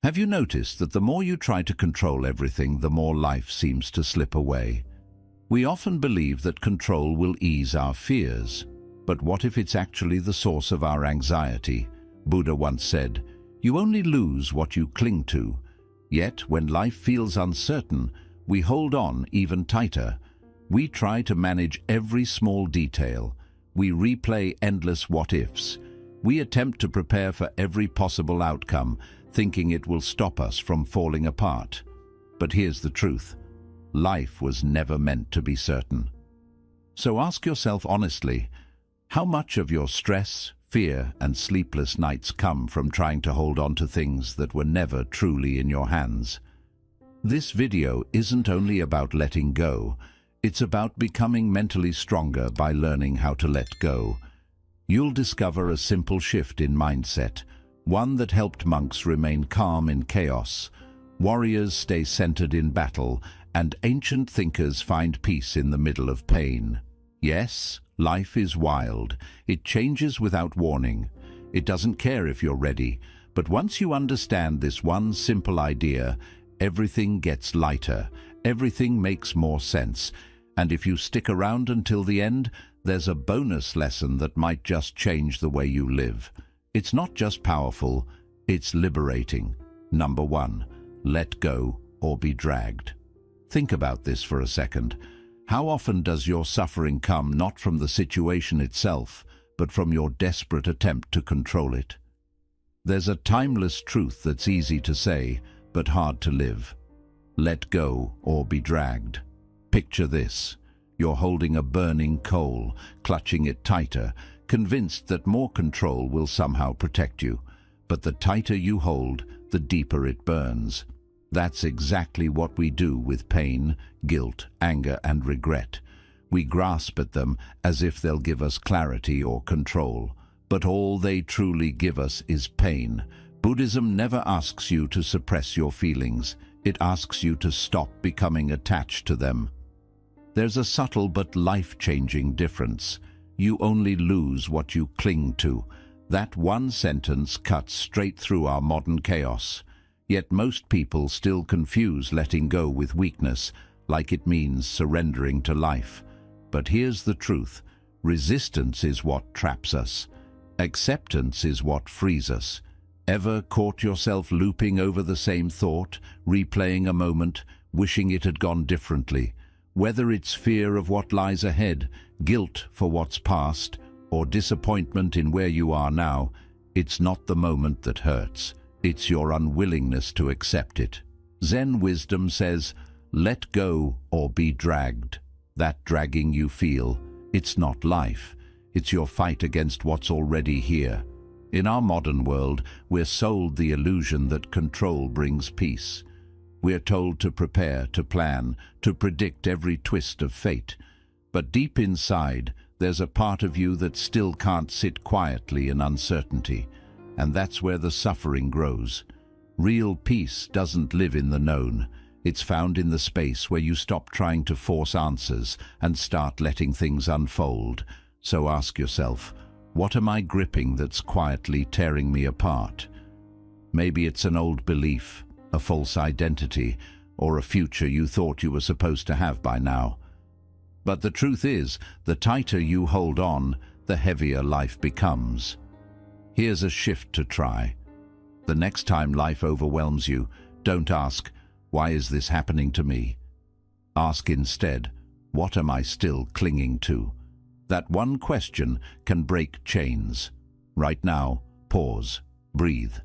Have you noticed that the more you try to control everything, the more life seems to slip away? We often believe that control will ease our fears. But what if it's actually the source of our anxiety? Buddha once said, "You only lose what you cling to." Yet, when life feels uncertain, we hold on even tighter. We try to manage every small detail. We replay endless what-ifs. We attempt to prepare for every possible outcome, thinking it will stop us from falling apart. But here's the truth. Life was never meant to be certain. So ask yourself honestly, how much of your stress, fear, and sleepless nights come from trying to hold on to things that were never truly in your hands? This video isn't only about letting go, it's about becoming mentally stronger by learning how to let go. You'll discover a simple shift in mindset, one that helped monks remain calm in chaos, warriors stay centered in battle, and ancient thinkers find peace in the middle of pain. Yes, life is wild. It changes without warning. It doesn't care if you're ready. But once you understand this one simple idea, everything gets lighter, everything makes more sense. And if you stick around until the end, there's a bonus lesson that might just change the way you live. It's not just powerful, it's liberating. Number 1, let go or be dragged. Think about this for a second. How often does your suffering come not from the situation itself, but from your desperate attempt to control it? There's a timeless truth that's easy to say, but hard to live. Let go or be dragged. Picture this. You're holding a burning coal, clutching it tighter, convinced that more control will somehow protect you. But the tighter you hold, the deeper it burns. That's exactly what we do with pain, guilt, anger, and regret. We grasp at them as if they'll give us clarity or control. But all they truly give us is pain. Buddhism never asks you to suppress your feelings. It asks you to stop becoming attached to them. There's a subtle but life-changing difference. You only lose what you cling to. That one sentence cuts straight through our modern chaos. Yet most people still confuse letting go with weakness, like it means surrendering to life. But here's the truth. Resistance is what traps us. Acceptance is what frees us. Ever caught yourself looping over the same thought, replaying a moment, wishing it had gone differently? Whether it's fear of what lies ahead, guilt for what's past, or disappointment in where you are now, it's not the moment that hurts. It's your unwillingness to accept it. Zen wisdom says, let go or be dragged. That dragging you feel, it's not life. It's your fight against what's already here. In our modern world, we're sold the illusion that control brings peace. We're told to prepare, to plan, to predict every twist of fate. But deep inside, there's a part of you that still can't sit quietly in uncertainty. And that's where the suffering grows. Real peace doesn't live in the known. It's found in the space where you stop trying to force answers and start letting things unfold. So ask yourself, what am I gripping that's quietly tearing me apart? Maybe it's an old belief, a false identity, or a future you thought you were supposed to have by now. But the truth is, the tighter you hold on, the heavier life becomes. Here's a shift to try. The next time life overwhelms you, don't ask, why is this happening to me? Ask instead, what am I still clinging to? That one question can break chains. Right now, pause, breathe.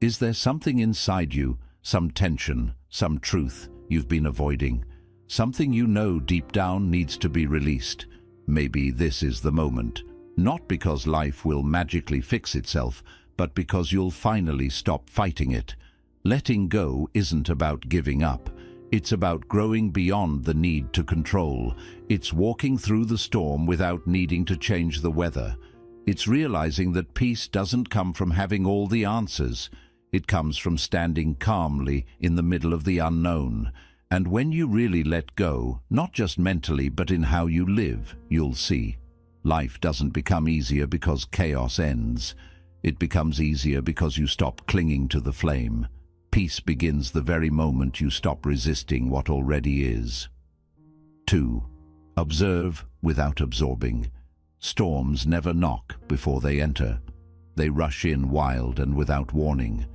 Is there something inside you, some tension, some truth you've been avoiding? Something you know deep down needs to be released. Maybe this is the moment. Not because life will magically fix itself, but because you'll finally stop fighting it. Letting go isn't about giving up. It's about growing beyond the need to control. It's walking through the storm without needing to change the weather. It's realizing that peace doesn't come from having all the answers. It comes from standing calmly in the middle of the unknown. And when you really let go, not just mentally but in how you live, you'll see. Life doesn't become easier because chaos ends. It becomes easier because you stop clinging to the flame. Peace begins the very moment you stop resisting what already is. 2. Observe without absorbing. Storms never knock before they enter. They rush in wild and without warning.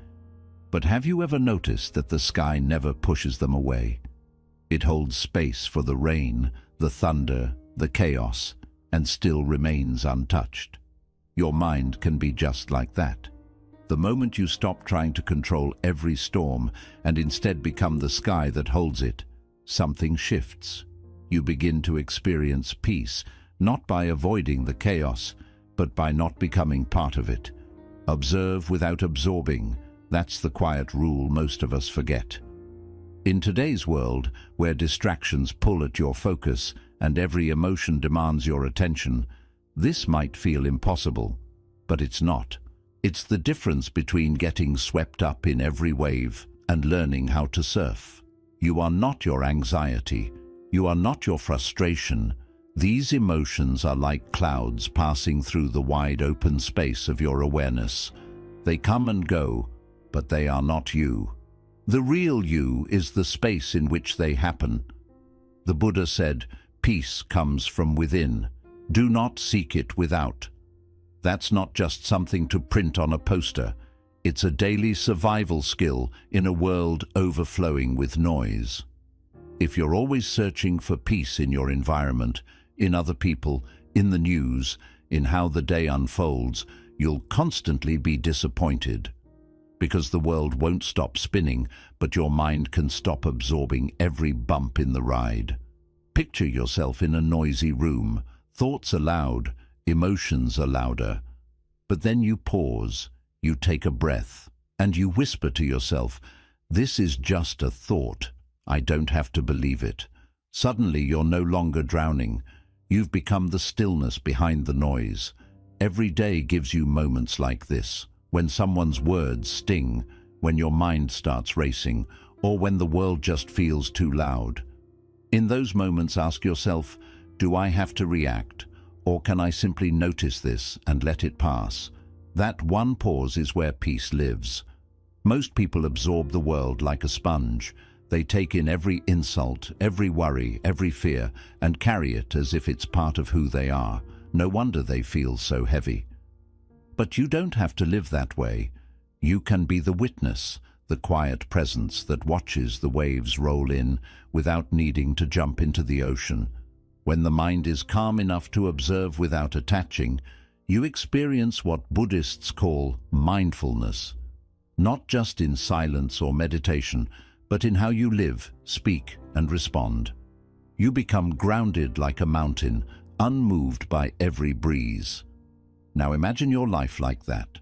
But have you ever noticed that the sky never pushes them away? It holds space for the rain, the thunder, the chaos, and still remains untouched. Your mind can be just like that. The moment you stop trying to control every storm and instead become the sky that holds it, something shifts. You begin to experience peace, not by avoiding the chaos, but by not becoming part of it. Observe without absorbing. That's the quiet rule most of us forget. In today's world, where distractions pull at your focus and every emotion demands your attention, this might feel impossible, but it's not. It's the difference between getting swept up in every wave and learning how to surf. You are not your anxiety. You are not your frustration. These emotions are like clouds passing through the wide open space of your awareness. They come and go, but they are not you. The real you is the space in which they happen. The Buddha said, "Peace comes from within. Do not seek it without." That's not just something to print on a poster. It's a daily survival skill in a world overflowing with noise. If you're always searching for peace in your environment, in other people, in the news, in how the day unfolds, you'll constantly be disappointed. Because the world won't stop spinning, but your mind can stop absorbing every bump in the ride. Picture yourself in a noisy room. Thoughts are loud, emotions are louder. But then you pause, you take a breath, and you whisper to yourself, "This is just a thought. I don't have to believe it." Suddenly you're no longer drowning. You've become the stillness behind the noise. Every day gives you moments like this, when someone's words sting, when your mind starts racing, or when the world just feels too loud. In those moments, ask yourself, do I have to react, or can I simply notice this and let it pass? That one pause is where peace lives. Most people absorb the world like a sponge. They take in every insult, every worry, every fear, and carry it as if it's part of who they are. No wonder they feel so heavy. But you don't have to live that way. You can be the witness, the quiet presence that watches the waves roll in without needing to jump into the ocean. When the mind is calm enough to observe without attaching, you experience what Buddhists call mindfulness. Not just in silence or meditation, but in how you live, speak, and respond. You become grounded like a mountain, unmoved by every breeze. Now imagine your life like that.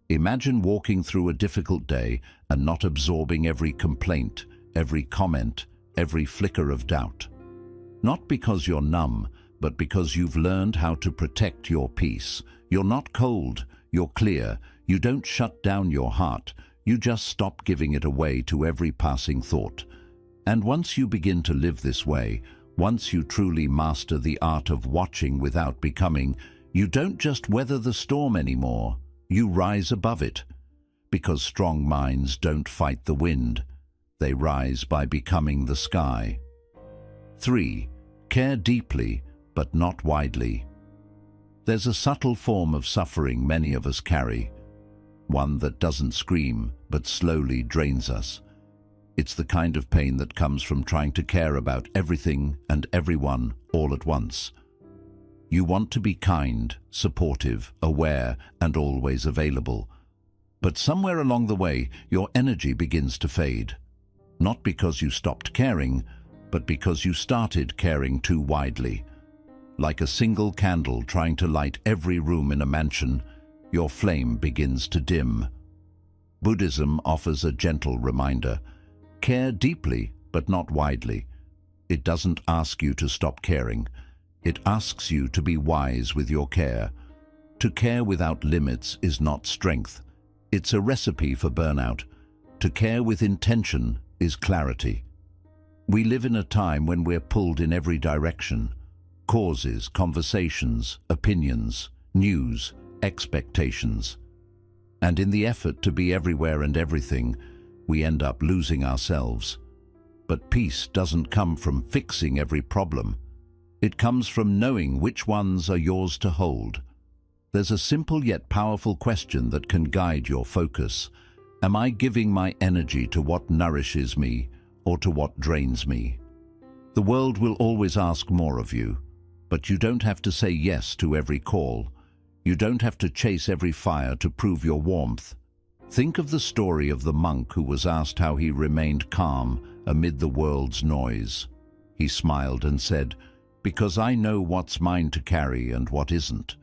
Imagine walking through a difficult day and not absorbing every complaint, every comment, every flicker of doubt. Not because you're numb, but because you've learned how to protect your peace. You're not cold, you're clear. You don't shut down your heart. You just stop giving it away to every passing thought. And once you begin to live this way, once you truly master the art of watching without becoming, you don't just weather the storm anymore, you rise above it. Because strong minds don't fight the wind. They rise by becoming the sky. 3. Care deeply, but not widely. There's a subtle form of suffering many of us carry. One that doesn't scream, but slowly drains us. It's the kind of pain that comes from trying to care about everything and everyone all at once. You want to be kind, supportive, aware, and always available. But somewhere along the way, your energy begins to fade. Not because you stopped caring, but because you started caring too widely. Like a single candle trying to light every room in a mansion, your flame begins to dim. Buddhism offers a gentle reminder. Care deeply, but not widely. It doesn't ask you to stop caring. It asks you to be wise with your care. To care without limits is not strength. It's a recipe for burnout. To care with intention is clarity. We live in a time when we're pulled in every direction. Causes, conversations, opinions, news, expectations. And in the effort to be everywhere and everything, we end up losing ourselves. But peace doesn't come from fixing every problem. It comes from knowing which ones are yours to hold. There's a simple yet powerful question that can guide your focus. Am I giving my energy to what nourishes me or to what drains me? The world will always ask more of you, but you don't have to say yes to every call. You don't have to chase every fire to prove your warmth. Think of the story of the monk who was asked how he remained calm amid the world's noise. He smiled and said, "Because I know what's mine to carry and what isn't."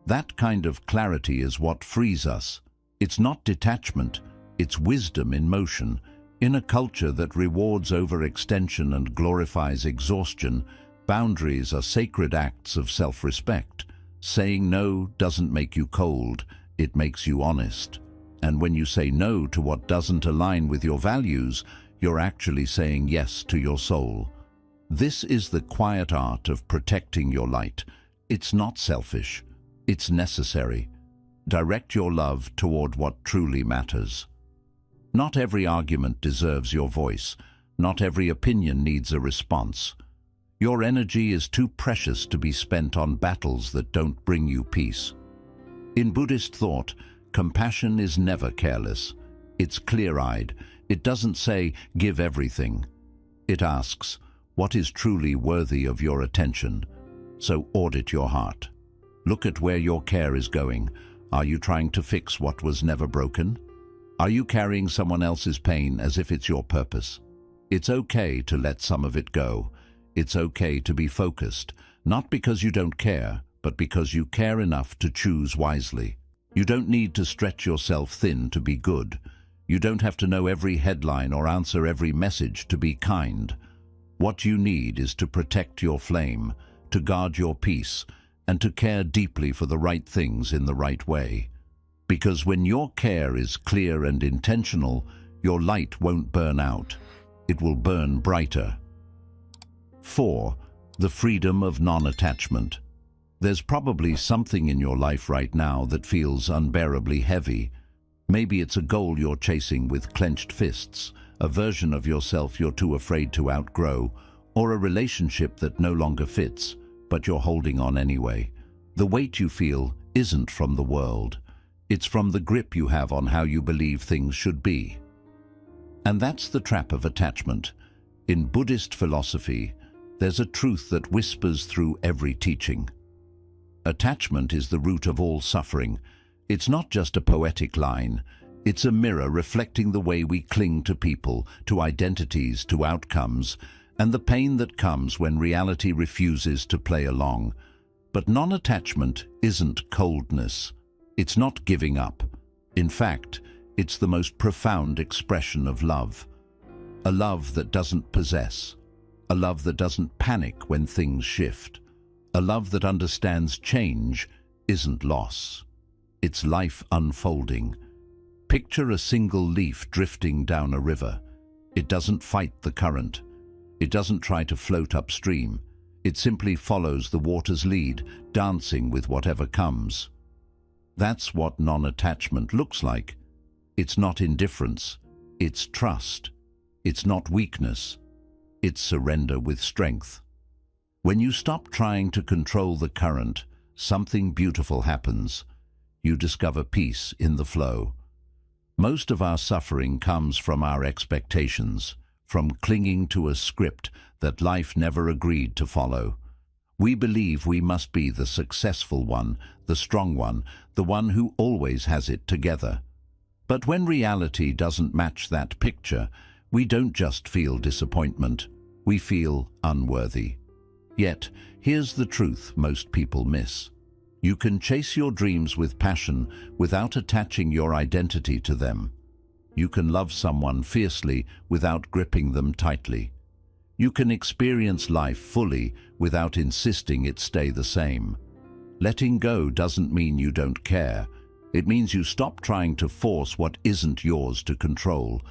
That kind of clarity is what frees us. It's not detachment, it's wisdom in motion. In a culture that rewards overextension and glorifies exhaustion, boundaries are sacred acts of self-respect. Saying no doesn't make you cold, it makes you honest. And when you say no to what doesn't align with your values, you're actually saying yes to your soul. This is the quiet art of protecting your light. It's not selfish, it's necessary. Direct your love toward what truly matters. Not every argument deserves your voice. Not every opinion needs a response. Your energy is too precious to be spent on battles that don't bring you peace. In Buddhist thought, compassion is never careless. It's clear-eyed. It doesn't say, give everything. It asks, what is truly worthy of your attention? So audit your heart. Look at where your care is going. Are you trying to fix what was never broken? Are you carrying someone else's pain as if it's your purpose? It's okay to let some of it go. It's okay to be focused, not because you don't care, but because you care enough to choose wisely. You don't need to stretch yourself thin to be good. You don't have to know every headline or answer every message to be kind. What you need is to protect your flame, to guard your peace, and to care deeply for the right things in the right way. Because when your care is clear and intentional, your light won't burn out. It will burn brighter. 4. The freedom of non-attachment. There's probably something in your life right now that feels unbearably heavy. Maybe it's a goal you're chasing with clenched fists, a version of yourself you're too afraid to outgrow, or a relationship that no longer fits, but you're holding on anyway. The weight you feel isn't from the world. It's from the grip you have on how you believe things should be. And that's the trap of attachment. In Buddhist philosophy, there's a truth that whispers through every teaching. Attachment is the root of all suffering. It's not just a poetic line. It's a mirror reflecting the way we cling to people, to identities, to outcomes, and the pain that comes when reality refuses to play along. But non-attachment isn't coldness. It's not giving up. In fact, it's the most profound expression of love. A love that doesn't possess. A love that doesn't panic when things shift. A love that understands change isn't loss. It's life unfolding. Picture a single leaf drifting down a river. It doesn't fight the current. It doesn't try to float upstream. It simply follows the water's lead, dancing with whatever comes. That's what non-attachment looks like. It's not indifference. It's trust. It's not weakness. It's surrender with strength. When you stop trying to control the current, something beautiful happens. You discover peace in the flow. Most of our suffering comes from our expectations, from clinging to a script that life never agreed to follow. We believe we must be the successful one, the strong one, the one who always has it together. But when reality doesn't match that picture, we don't just feel disappointment, we feel unworthy. Yet, here's the truth most people miss. You can chase your dreams with passion without attaching your identity to them. You can love someone fiercely without gripping them tightly. You can experience life fully without insisting it stay the same. Letting go doesn't mean you don't care. It means you stop trying to force what isn't yours to control.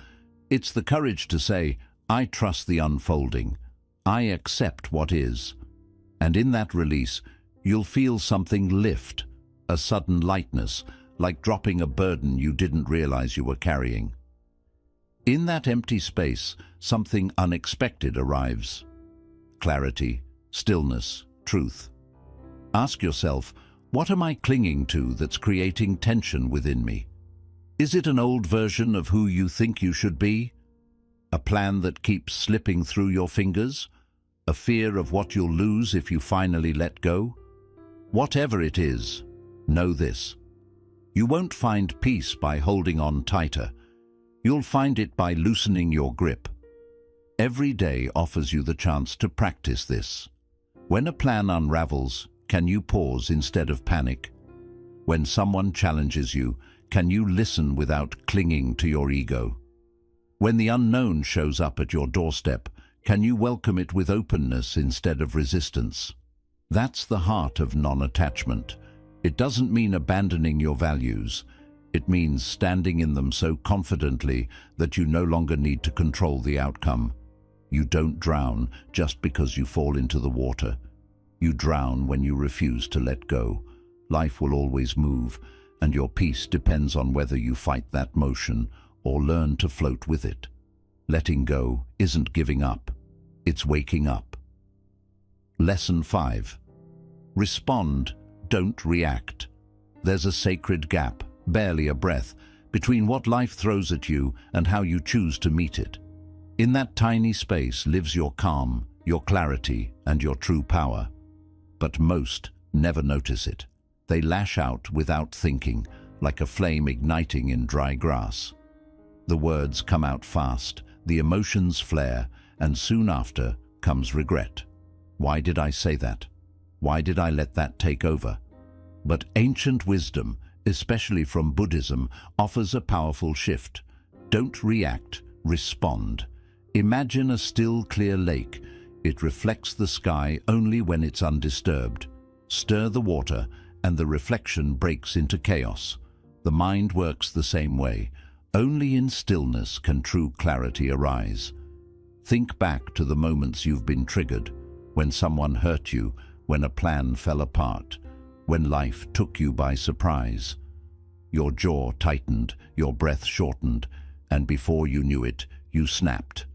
It's the courage to say, I trust the unfolding. I accept what is. And in that release, you'll feel something lift, a sudden lightness, like dropping a burden you didn't realize you were carrying. In that empty space, something unexpected arrives. Clarity, stillness, truth. Ask yourself, what am I clinging to that's creating tension within me? Is it an old version of who you think you should be? A plan that keeps slipping through your fingers? A fear of what you'll lose if you finally let go? Whatever it is, know this. You won't find peace by holding on tighter. You'll find it by loosening your grip. Every day offers you the chance to practice this. When a plan unravels, can you pause instead of panic? When someone challenges you, can you listen without clinging to your ego? When the unknown shows up at your doorstep, can you welcome it with openness instead of resistance? That's the heart of non-attachment. It doesn't mean abandoning your values. It means standing in them so confidently that you no longer need to control the outcome. You don't drown just because you fall into the water. You drown when you refuse to let go. Life will always move, and your peace depends on whether you fight that motion or learn to float with it. Letting go isn't giving up, it's waking up. Lesson 5. Respond, don't react. There's a sacred gap, barely a breath, between what life throws at you and how you choose to meet it. In that tiny space lives your calm, your clarity, and your true power. But most never notice it. They lash out without thinking, like a flame igniting in dry grass. The words come out fast, the emotions flare, and soon after comes regret. Why did I say that? Why did I let that take over? But ancient wisdom, especially from Buddhism, offers a powerful shift. Don't react, respond. Imagine a still, clear lake. It reflects the sky only when it's undisturbed. Stir the water, and the reflection breaks into chaos. The mind works the same way. Only in stillness can true clarity arise. Think back to the moments you've been triggered, when someone hurt you, when a plan fell apart, when life took you by surprise. Your jaw tightened, your breath shortened, and before you knew it, you snapped.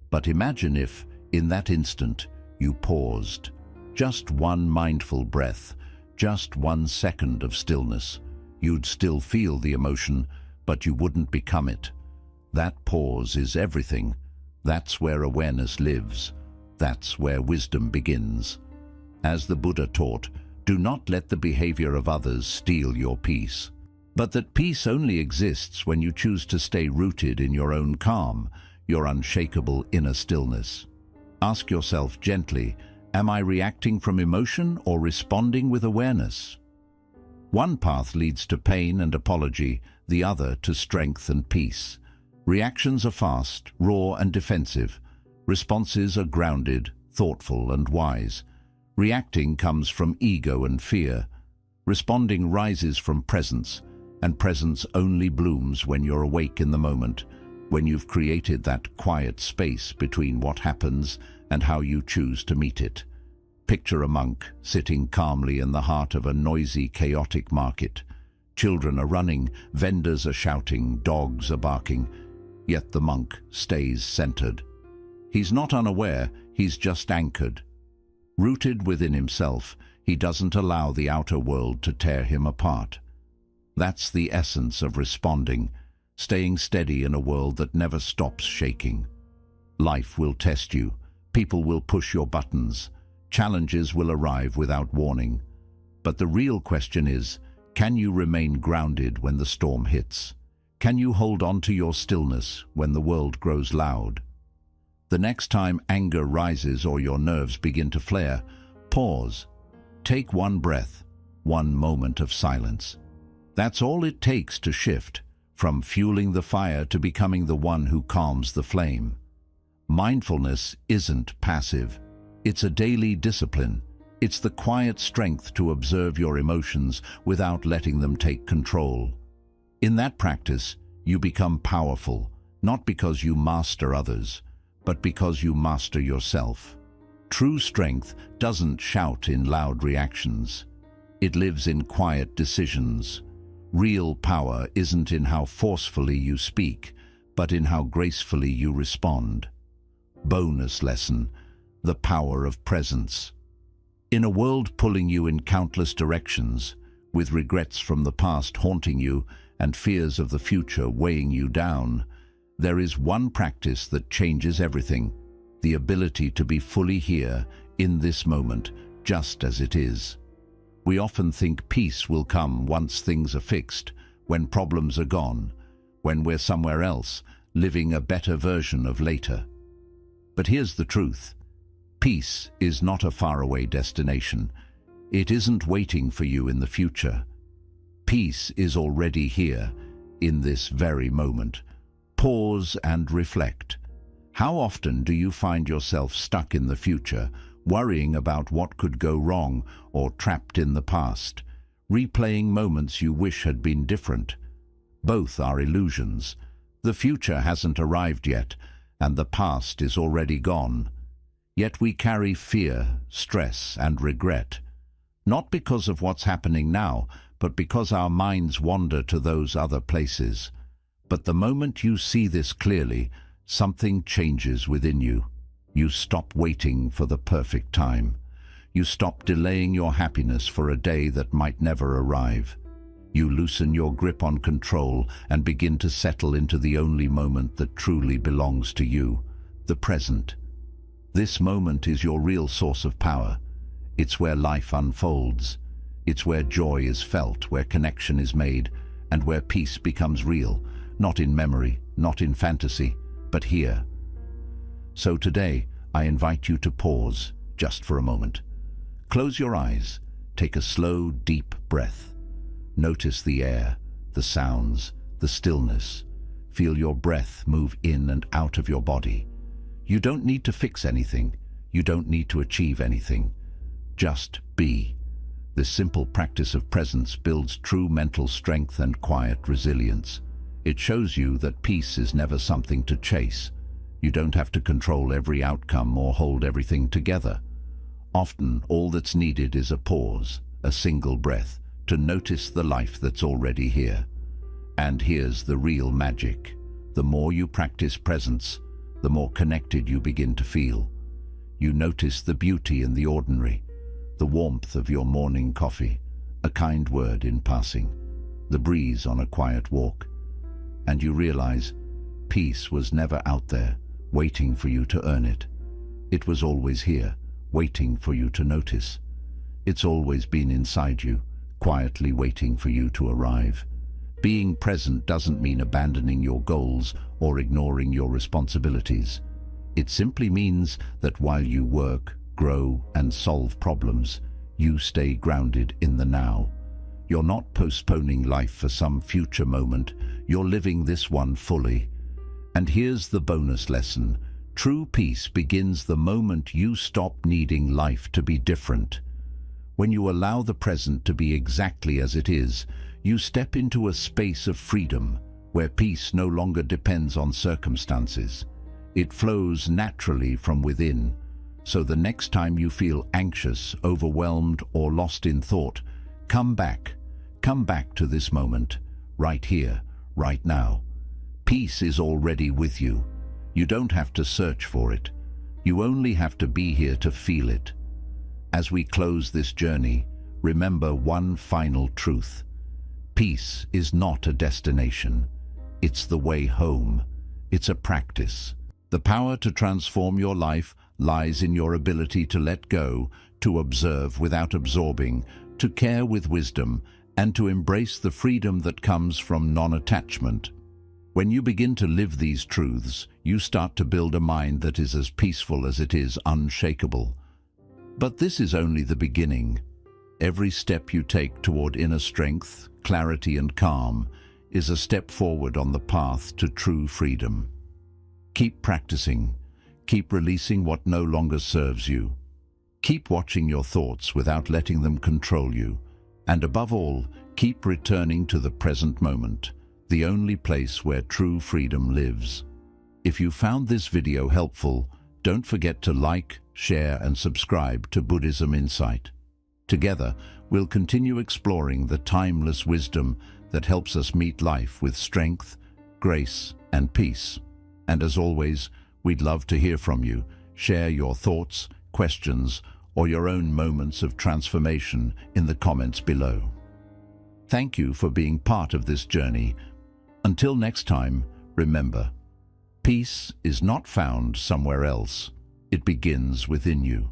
But imagine if, in that instant, you paused. Just one mindful breath, just 1 second of stillness. You'd still feel the emotion, but you wouldn't become it. That pause is everything. That's where awareness lives. That's where wisdom begins. As the Buddha taught, do not let the behavior of others steal your peace. But that peace only exists when you choose to stay rooted in your own calm, your unshakable inner stillness. Ask yourself gently, am I reacting from emotion or responding with awareness? One path leads to pain and apology, the other to strength and peace. Reactions are fast, raw and defensive. Responses are grounded, thoughtful and wise. Reacting comes from ego and fear. Responding rises from presence, and presence only blooms when you're awake in the moment, when you've created that quiet space between what happens and how you choose to meet it. Picture a monk sitting calmly in the heart of a noisy, chaotic market. Children are running, vendors are shouting, dogs are barking, yet the monk stays centered. He's not unaware, he's just anchored. Rooted within himself, he doesn't allow the outer world to tear him apart. That's the essence of responding, staying steady in a world that never stops shaking. Life will test you, people will push your buttons, challenges will arrive without warning. But the real question is, can you remain grounded when the storm hits? Can you hold on to your stillness when the world grows loud? The next time anger rises or your nerves begin to flare, pause. Take one breath, one moment of silence. That's all it takes to shift, from fueling the fire to becoming the one who calms the flame. Mindfulness isn't passive. It's a daily discipline. It's the quiet strength to observe your emotions without letting them take control. In that practice, you become powerful, not because you master others, but because you master yourself. True strength doesn't shout in loud reactions. It lives in quiet decisions. Real power isn't in how forcefully you speak, but in how gracefully you respond. Bonus lesson: the power of presence. In a world pulling you in countless directions, with regrets from the past haunting you and fears of the future weighing you down, there is one practice that changes everything: the ability to be fully here, in this moment, just as it is. We often think peace will come once things are fixed, when problems are gone, when we're somewhere else, living a better version of later. But here's the truth: peace is not a faraway destination. It isn't waiting for you in the future. Peace is already here, in this very moment. Pause and reflect. How often do you find yourself stuck in the future, worrying about what could go wrong, or trapped in the past, replaying moments you wish had been different? Both are illusions. The future hasn't arrived yet, and the past is already gone. Yet we carry fear, stress, and regret, not because of what's happening now, but because our minds wander to those other places. But the moment you see this clearly, something changes within you. You stop waiting for the perfect time. You stop delaying your happiness for a day that might never arrive. You loosen your grip on control and begin to settle into the only moment that truly belongs to you, the present. This moment is your real source of power. It's where life unfolds. It's where joy is felt, where connection is made, and where peace becomes real, not in memory, not in fantasy, but here. So today, I invite you to pause, just for a moment. Close your eyes, take a slow, deep breath. Notice the air, the sounds, the stillness. Feel your breath move in and out of your body. You don't need to fix anything. You don't need to achieve anything. Just be. This simple practice of presence builds true mental strength and quiet resilience. It shows you that peace is never something to chase. You don't have to control every outcome or hold everything together. Often, all that's needed is a pause, a single breath, to notice the life that's already here. And here's the real magic. The more you practice presence, the more connected you begin to feel. You notice the beauty in the ordinary, the warmth of your morning coffee, a kind word in passing, the breeze on a quiet walk. And you realize peace was never out there, waiting for you to earn it. It was always here, waiting for you to notice. It's always been inside you, quietly waiting for you to arrive. Being present doesn't mean abandoning your goals or ignoring your responsibilities. It simply means that while you work, grow, and solve problems, you stay grounded in the now. You're not postponing life for some future moment, you're living this one fully. And here's the bonus lesson. True peace begins the moment you stop needing life to be different. When you allow the present to be exactly as it is, you step into a space of freedom, where peace no longer depends on circumstances. It flows naturally from within. So the next time you feel anxious, overwhelmed, or lost in thought, come back to this moment, right here, right now. Peace is already with you. You don't have to search for it. You only have to be here to feel it. As we close this journey, remember one final truth. Peace is not a destination. It's the way home. It's a practice. The power to transform your life lies in your ability to let go, to observe without absorbing, to care with wisdom, and to embrace the freedom that comes from non-attachment. When you begin to live these truths, you start to build a mind that is as peaceful as it is unshakable. But this is only the beginning. Every step you take toward inner strength, clarity, and calm is a step forward on the path to true freedom. Keep practicing. Keep releasing what no longer serves you. Keep watching your thoughts without letting them control you. And above all, keep returning to the present moment, the only place where true freedom lives. If you found this video helpful, don't forget to like, share, and subscribe to Buddhism Insight. Together, we'll continue exploring the timeless wisdom that helps us meet life with strength, grace, and peace. And as always, we'd love to hear from you. Share your thoughts, questions, or your own moments of transformation in the comments below. Thank you for being part of this journey. Until next time, remember, peace is not found somewhere else. It begins within you.